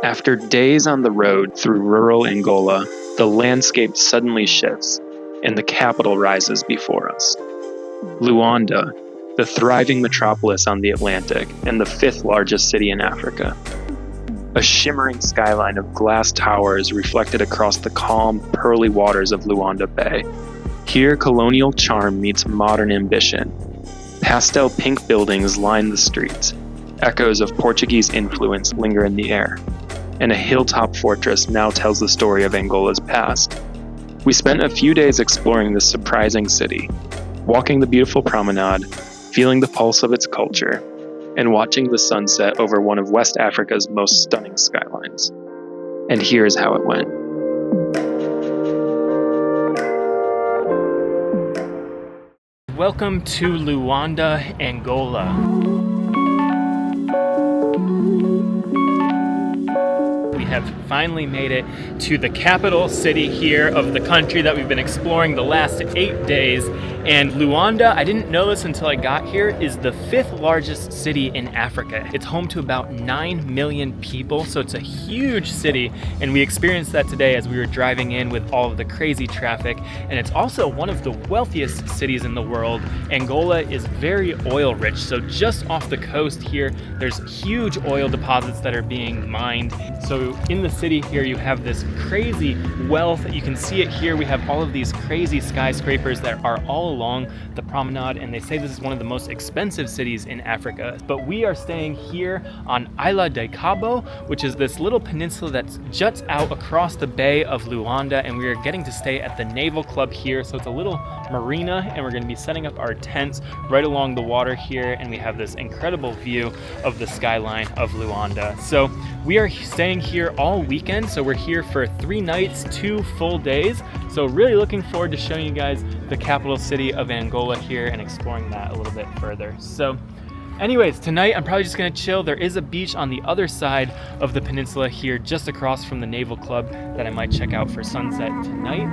After days on the road through rural Angola, the landscape suddenly shifts, and the capital rises before us. Luanda, the thriving metropolis on the Atlantic and the fifth largest city in Africa. A shimmering skyline of glass towers reflected across the calm, pearly waters of Luanda Bay. Here, colonial charm meets modern ambition. Pastel pink buildings line the streets. Echoes of Portuguese influence linger in the air. And a hilltop fortress now tells the story of Angola's past. We spent a few days exploring this surprising city, walking the beautiful promenade, feeling the pulse of its culture, and watching the sunset over one of West Africa's most stunning skylines. And here's how it went. Welcome to Luanda, Angola. We have finally made it to the capital city here of the country that we've been exploring the last 8 days. And Luanda, I didn't know this until I got here, is the 5th largest city in Africa. It's home to about 9 million people, so it's a huge city. And we experienced that today as we were driving in with all of the crazy traffic. And it's also one of the wealthiest cities in the world. Angola is very oil rich, so just off the coast here, there's huge oil deposits that are being mined. So in the city here, you have this crazy wealth. You can see it here. We have all of these crazy skyscrapers that are all along the promenade, and they say this is one of the most expensive cities in Africa. But we are staying here on Ilha de Cabo, which is this little peninsula that juts out across the Bay of Luanda, and we are getting to stay at the Naval Club here. So it's a little marina, and we're going to be setting up our tents right along the water here, and we have this incredible view of the skyline of Luanda. So we are staying here all weekend, so we're here for 3 nights, 2 full days. So really looking forward to showing you guys the capital city of Angola here and exploring that a little bit further. So anyways, tonight I'm probably just gonna chill. There is a beach on the other side of the peninsula here, just across from the Naval Club, that I might check out for sunset tonight.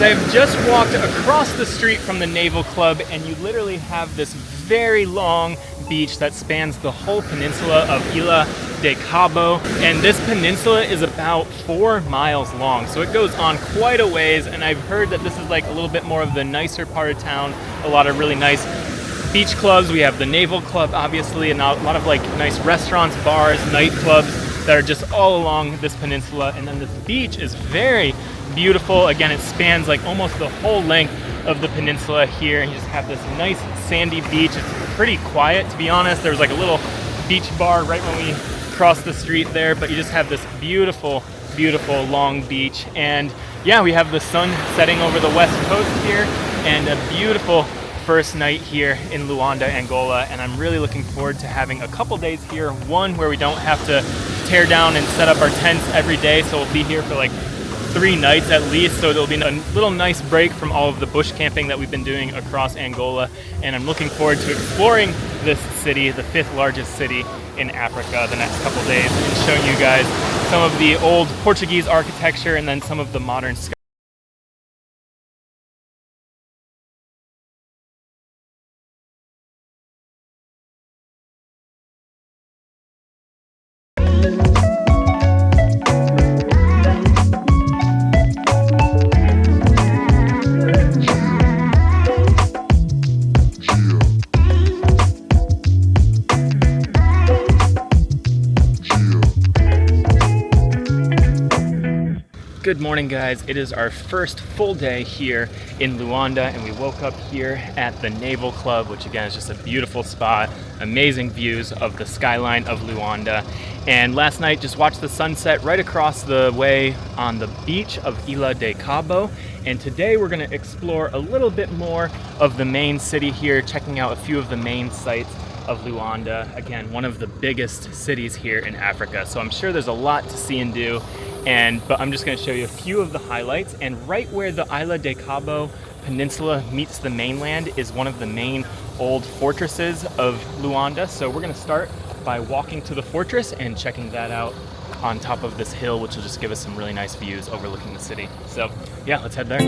I've just walked across the street from the Naval Club, and you literally have this very long beach that spans the whole peninsula of Ilha de Cabo. And this peninsula is about 4 miles long, so it goes on quite a ways. And I've heard that this is like a little bit more of the nicer part of town, a lot of really nice beach clubs. We have the Naval Club, obviously, and a lot of like nice restaurants, bars, nightclubs that are just all along this peninsula. And then this beach is very beautiful. Again, it spans like almost the whole length of the peninsula here, and you just have this nice sandy beach. It's pretty quiet, to be honest. There's like a little beach bar right when we cross the street there, but you just have this beautiful, beautiful long beach. And yeah, we have the sun setting over the west coast here, and a beautiful first night here in Luanda, Angola. And I'm really looking forward to having a couple days here, one where we don't have to tear down and set up our tents every day, so we'll be here for like 3 nights at least, so it'll be a little nice break from all of the bush camping that we've been doing across Angola. And I'm looking forward to exploring this city, the 5th largest city in Africa, the next couple days, and showing you guys some of the old Portuguese architecture and then some of the modern skylines. Good morning, guys. It is our first full day here in Luanda, and we woke up here at the Naval Club, which again is just a beautiful spot, amazing views of the skyline of Luanda. And last night just watched the sunset right across the way on the beach of Ilha de Cabo. And today we're going to explore a little bit more of the main city here, checking out a few of the main sites. of Luanda. Again, one of the biggest cities here in Africa. So I'm sure there's a lot to see and do, but I'm just gonna show you a few of the highlights. And right where the Ilha de Cabo Peninsula meets the mainland is one of the main old fortresses of Luanda. So we're gonna start by walking to the fortress and checking that out on top of this hill, which will just give us some really nice views overlooking the city. So yeah, let's head there.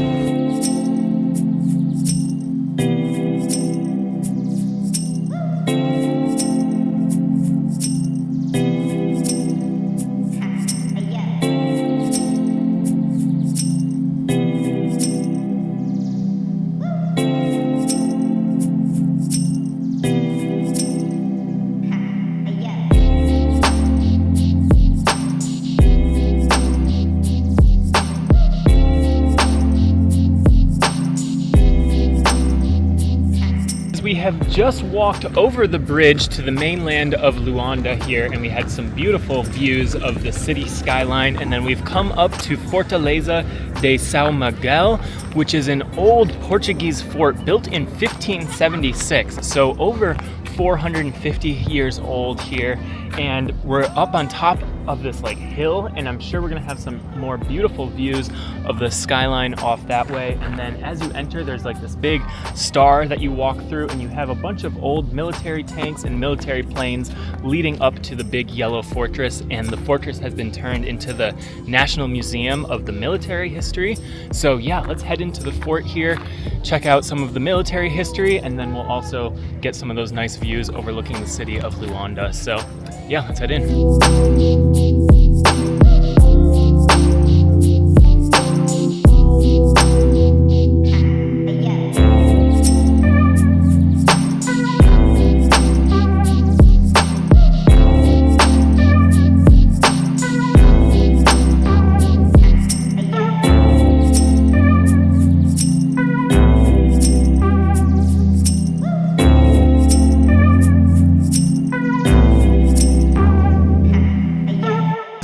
We have just walked over the bridge to the mainland of Luanda here, and we had some beautiful views of the city skyline, and then we've come up to Fortaleza de São Miguel, which is an old Portuguese fort built in 1576, so over 450 years old here. And we're up on top of this like hill, and I'm sure we're gonna have some more beautiful views of the skyline off that way. And then as you enter, there's like this big star that you walk through, and you have a bunch of old military tanks and military planes leading up to the big yellow fortress. And the fortress has been turned into the National Museum of the Military History. So yeah, let's head into the fort here, check out some of the military history, and then we'll also get some of those nice views overlooking the city of Luanda. So yeah, let's head in.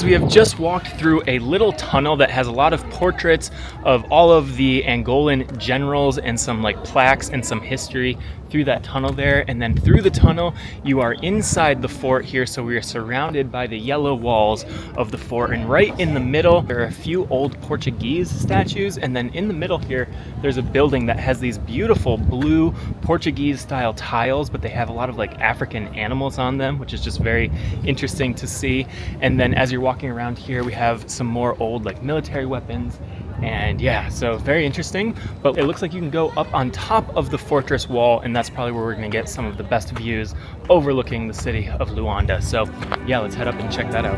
We have just walked through a little tunnel that has a lot of portraits of all of the Angolan generals and some like plaques and some history through that tunnel there. And then through the tunnel, you are inside the fort here. So we are surrounded by the yellow walls of the fort. And right in the middle, there are a few old Portuguese statues. And then in the middle here, there's a building that has these beautiful blue Portuguese style tiles, but they have a lot of like African animals on them, which is just very interesting to see. And then as you're walking around here, we have some more old like military weapons. And yeah, so very interesting, but it looks like you can go up on top of the fortress wall, and that's probably where we're gonna get some of the best views overlooking the city of Luanda. So yeah, let's head up and check that out.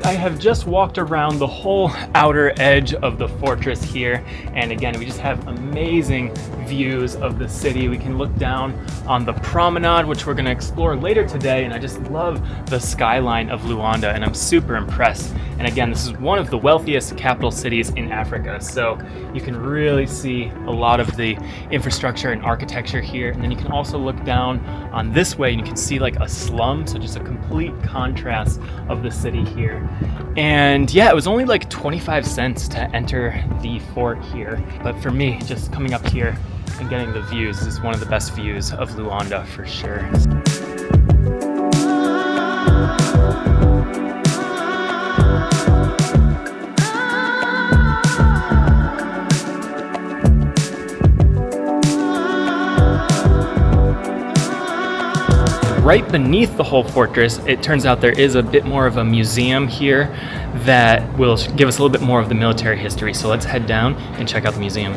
I have just walked around the whole outer edge of the fortress here, and again, we just have amazing views of the city. We can look down on the promenade, which we're going to explore later today, and I just love the skyline of Luanda, and I'm super impressed. And again, this is one of the wealthiest capital cities in Africa, so you can really see a lot of the infrastructure and architecture here. And then you can also look down on this way and you can see like a slum, so just a complete contrast of the city here. And yeah, it was only like 25 cents to enter the fort here, but for me, just coming up here and getting the views is one of the best views of Luanda for sure. Right beneath the whole fortress, it turns out there is a bit more of a museum here that will give us a little bit more of the military history. So let's head down and check out the museum.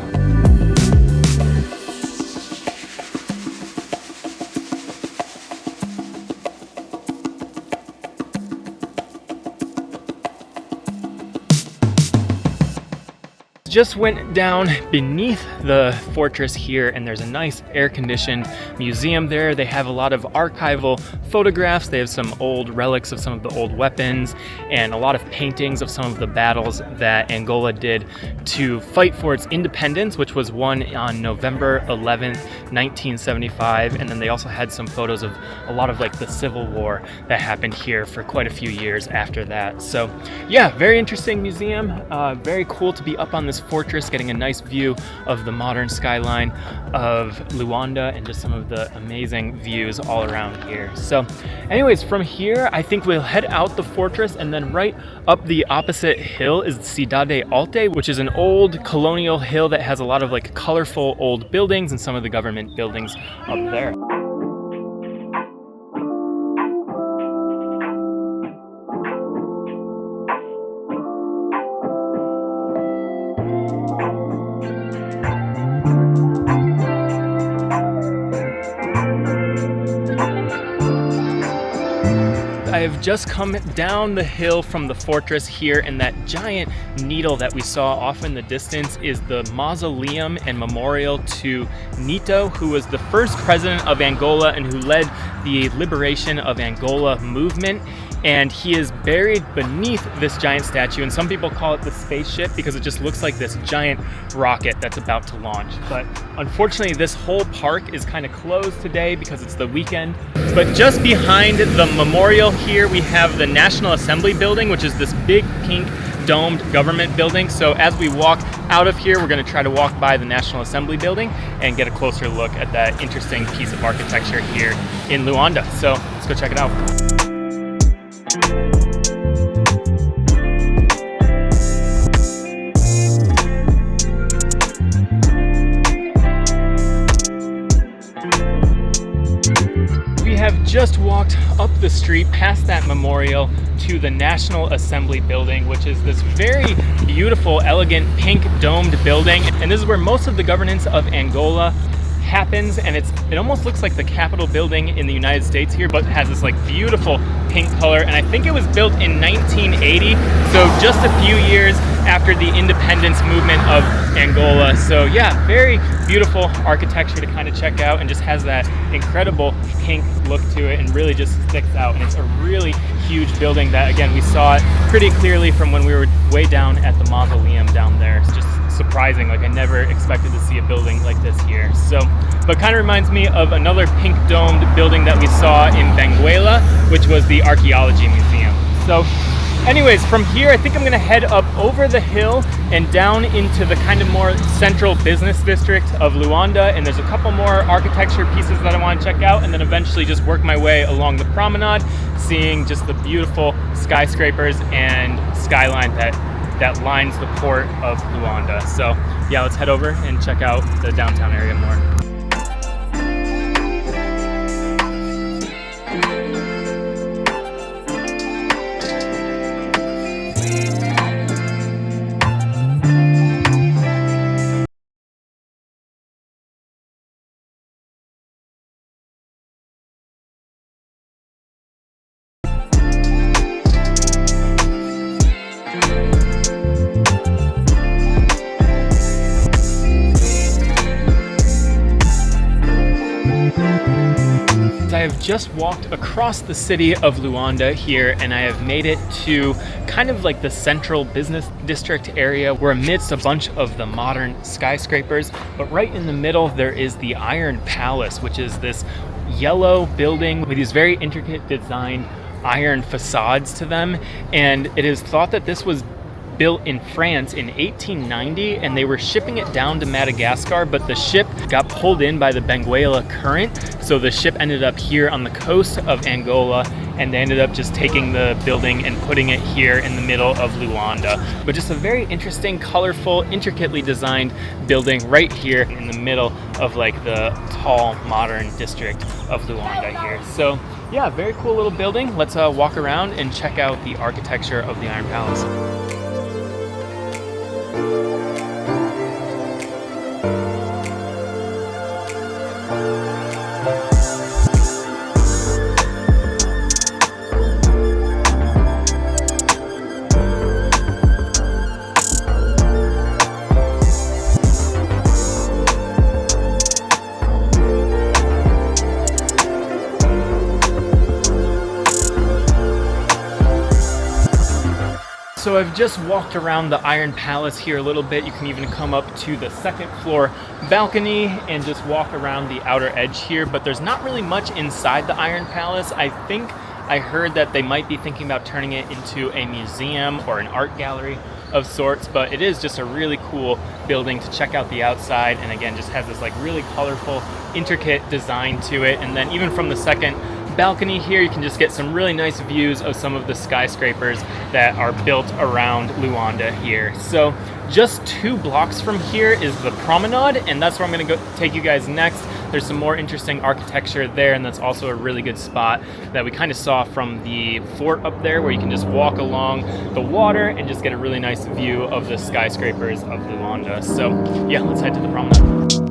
Just went down beneath the fortress here, and there's a nice air-conditioned museum there. They have a lot of archival photographs. They have some old relics of some of the old weapons and a lot of paintings of some of the battles that Angola did to fight for its independence, which was won on November 11th, 1975. And then they also had some photos of a lot of like the Civil War that happened here for quite a few years after that. So yeah, very interesting museum. Very cool to be up on this fortress, getting a nice view of the modern skyline of Luanda and just some of the amazing views all around here. So anyways, from here, I think we'll head out the fortress, and then right up the opposite hill is Cidade Alta, which is an old colonial hill that has a lot of like colorful old buildings and some of the government buildings up there. I have just come down the hill from the fortress here, and that giant needle that we saw off in the distance is the mausoleum and memorial to Nito, who was the first president of Angola and who led the liberation of Angola movement. And he is buried beneath this giant statue, and some people call it the spaceship because it just looks like this giant rocket that's about to launch. But unfortunately, this whole park is kind of closed today because it's the weekend. But just behind the memorial here, we have the National Assembly building, which is this big pink domed government building. So as we walk out of here, we're going to try to walk by the National Assembly building and get a closer look at that interesting piece of architecture here in Luanda. So let's go check it out. Have just walked up the street past that memorial to the National Assembly building, which is this very beautiful, elegant, pink domed building. And this is where most of the governance of Angola happens, and it almost looks like the Capitol building in the United States here, but it has this like beautiful pink color. And I think it was built in 1980, so just a few years after the independence movement of Angola. So yeah, very beautiful architecture to kind of check out, and just has that incredible pink look to it and really just sticks out. And it's a really huge building that, again, we saw it pretty clearly from when we were way down at the mausoleum down there. It's just surprising. Like, I never expected to see a building like this here. So, but kind of reminds me of another pink domed building that we saw in Benguela, which was the Archaeology Museum. So anyways, from here, I think I'm gonna head up over the hill and down into the kind of more central business district of Luanda. And there's a couple more architecture pieces that I want to check out, and then eventually just work my way along the promenade, seeing just the beautiful skyscrapers and skyline that lines the port of Luanda. So yeah, let's head over and check out the downtown area more. I have just walked across the city of Luanda here, and I have made it to kind of like the central business district area. We're amidst a bunch of the modern skyscrapers, but right in the middle there is the Iron Palace, which is this yellow building with these very intricate designed iron facades to them. And it is thought that this was built in France in 1890, and they were shipping it down to Madagascar, but the ship got pulled in by the Benguela current, so the ship ended up here on the coast of Angola, and they ended up just taking the building and putting it here in the middle of Luanda. But just a very interesting, colorful, intricately designed building right here in the middle of like the tall, modern district of Luanda here. So yeah, very cool little building. Let's walk around and check out the architecture of the Iron Palace. So I've just walked around the Iron Palace here a little bit. You can even come up to the second floor balcony and just walk around the outer edge here, but there's not really much inside the Iron Palace. I think I heard that they might be thinking about turning it into a museum or an art gallery of sorts, but it is just a really cool building to check out the outside, and again just has this like really colorful, intricate design to it. And then even from the second balcony here, you can just get some really nice views of some of the skyscrapers that are built around Luanda here. So just 2 blocks from here is the promenade, and that's where I'm going to go take you guys next. There's some more interesting architecture there, and that's also a really good spot that we kind of saw from the fort up there, where you can just walk along the water and just get a really nice view of the skyscrapers of Luanda. So yeah, let's head to the promenade.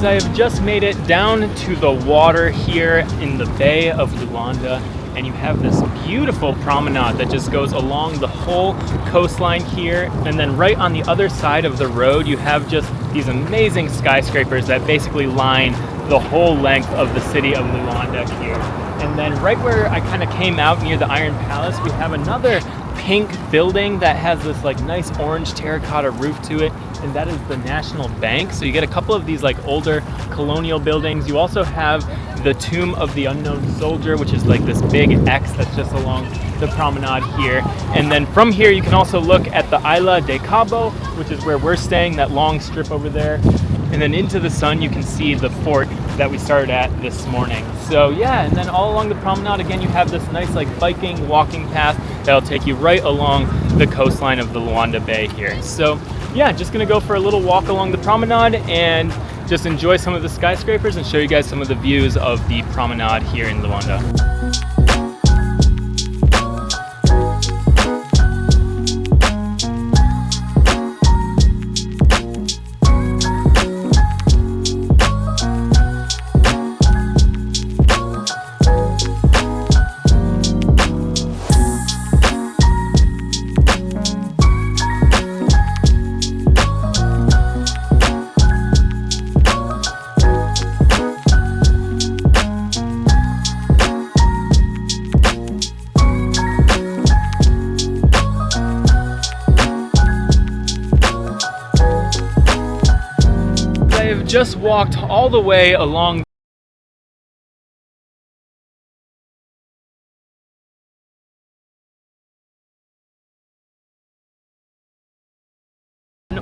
I have just made it down to the water here in the Bay of Luanda, and you have this beautiful promenade that just goes along the whole coastline here. And then right on the other side of the road, you have just these amazing skyscrapers that basically line the whole length of the city of Luanda here. And then right where I kind of came out near the Iron Palace, we have another pink building that has this like nice orange terracotta roof to it, and that is the National Bank. So you get a couple of these like older colonial buildings. You also have the Tomb of the Unknown Soldier, which is like this big X that's just along the promenade here. And then from here you can also look at the Ilha de Cabo, which is where we're staying, that long strip over there. And then into the sun you can see the fort that we started at this morning. So yeah, and then all along the promenade again you have this nice like biking, walking path that'll take you right along the coastline of the Luanda Bay here. So yeah, just gonna go for a little walk along the promenade and just enjoy some of the skyscrapers and show you guys some of the views of the promenade here in Luanda. Just walked all the way along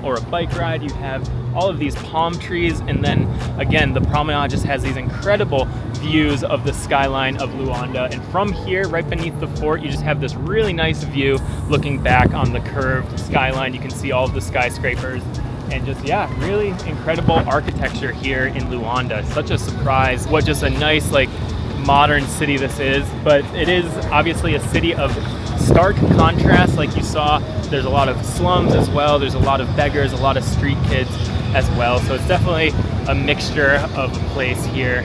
or a bike ride. You have all of these palm trees, and then again the promenade just has these incredible views of the skyline of Luanda. And from here, right beneath the fort, you just have this really nice view looking back on the curved skyline. You can see all of the skyscrapers. And just, yeah, really incredible architecture here in Luanda. Such a surprise what just a nice, like, modern city this is. But it is obviously a city of stark contrast. Like you saw, there's a lot of slums as well. There's a lot of beggars, a lot of street kids as well. So it's definitely a mixture of a place here.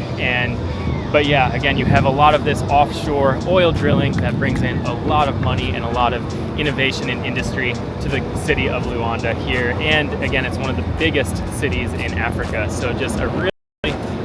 But yeah, again, you have a lot of this offshore oil drilling that brings in a lot of money and a lot of innovation and industry to the city of Luanda here. And again, it's one of the biggest cities in Africa. So just a really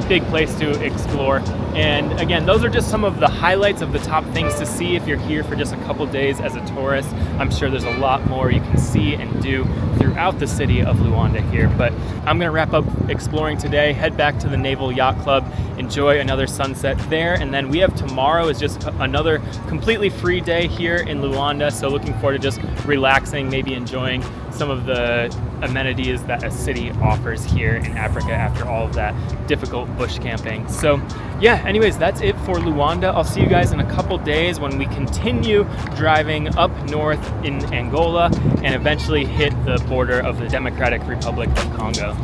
big place to explore. And again, those are just some of the highlights of the top things to see if you're here for just a couple days as a tourist. I'm sure there's a lot more you can see and do throughout the city of Luanda here. But I'm gonna wrap up exploring today, head back to the Naval Yacht Club, enjoy another sunset there, and then we have tomorrow is just another completely free day here in Luanda. So looking forward to just relaxing, maybe enjoying some of the amenities that a city offers here in Africa after all of that difficult bush camping. So yeah, anyways, that's it for Luanda. I'll see you guys in a couple days when we continue driving up north in Angola and eventually hit the border of the Democratic Republic of Congo.